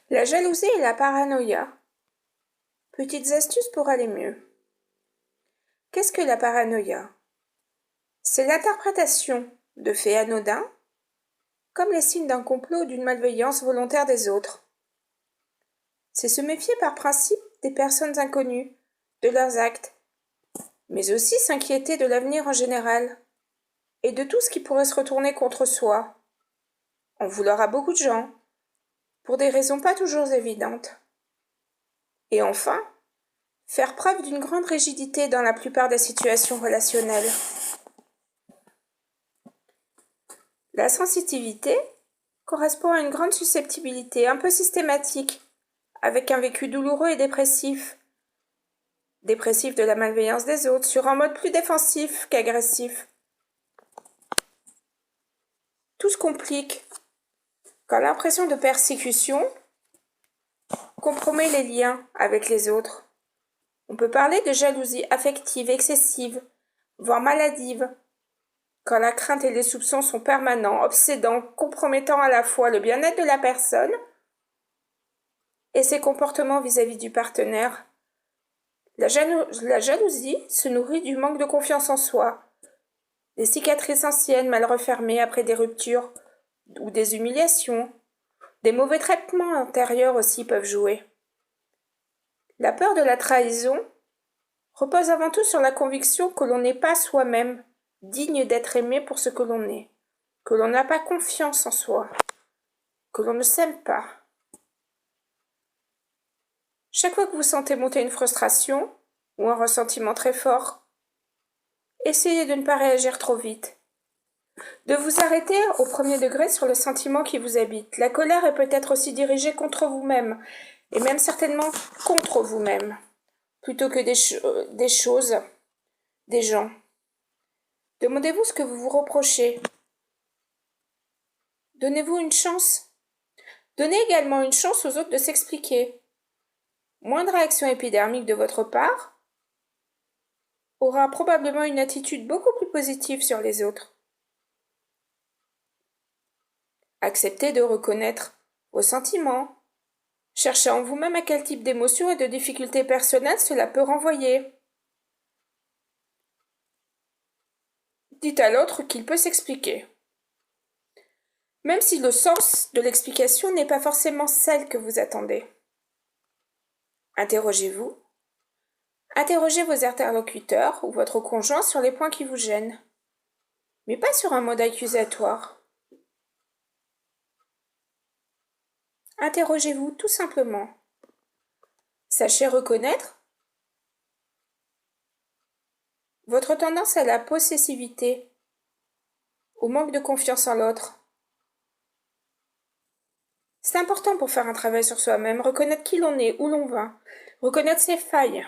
La jalousie et la paranoïa. Petites astuces pour aller mieux. Qu'est-ce que la paranoïa? C'est l'interprétation de faits anodins comme les signes d'un complot ou d'une malveillance volontaire des autres. C'est se méfier par principe des personnes inconnues, de leurs actes, mais aussi s'inquiéter de l'avenir en général et de tout ce qui pourrait se retourner contre soi. En vouloir à beaucoup de gens, pour des raisons pas toujours évidentes. Et enfin, faire preuve d'une grande rigidité dans la plupart des situations relationnelles. La sensitivité correspond à une grande susceptibilité un peu systématique, avec un vécu douloureux et dépressif. Dépressif de la malveillance des autres, sur un mode plus défensif qu'agressif. Tout se complique quand l'impression de persécution compromet les liens avec les autres. On peut parler de jalousie affective excessive, voire maladive, quand la crainte et les soupçons sont permanents, obsédants, compromettant à la fois le bien-être de la personne et ses comportements vis-à-vis du partenaire. La jalousie se nourrit du manque de confiance en soi, des cicatrices anciennes mal refermées après des ruptures ou des humiliations, des mauvais traitements antérieurs aussi peuvent jouer. La peur de la trahison repose avant tout sur la conviction que l'on n'est pas soi-même digne d'être aimé pour ce que l'on est, que l'on n'a pas confiance en soi, que l'on ne s'aime pas. Chaque fois que vous sentez monter une frustration ou un ressentiment très fort, essayez de ne pas réagir trop vite, de vous arrêter au premier degré sur le sentiment qui vous habite. La colère est peut-être aussi dirigée contre vous-même, et même certainement contre vous-même, plutôt que des choses, des gens. Demandez-vous ce que vous vous reprochez. Donnez-vous une chance. Donnez également une chance aux autres de s'expliquer. Moins de réaction épidermique de votre part aura probablement une attitude beaucoup plus positive sur les autres. Acceptez de reconnaître vos sentiments. Cherchez en vous-même à quel type d'émotions et de difficultés personnelles cela peut renvoyer. Dites à l'autre qu'il peut s'expliquer. Même si le sens de l'explication n'est pas forcément celle que vous attendez. Interrogez-vous. Interrogez vos interlocuteurs ou votre conjoint sur les points qui vous gênent, mais pas sur un mode accusatoire. Interrogez-vous tout simplement. Sachez reconnaître votre tendance à la possessivité, au manque de confiance en l'autre. C'est important pour faire un travail sur soi-même, reconnaître qui l'on est, où l'on va, reconnaître ses failles.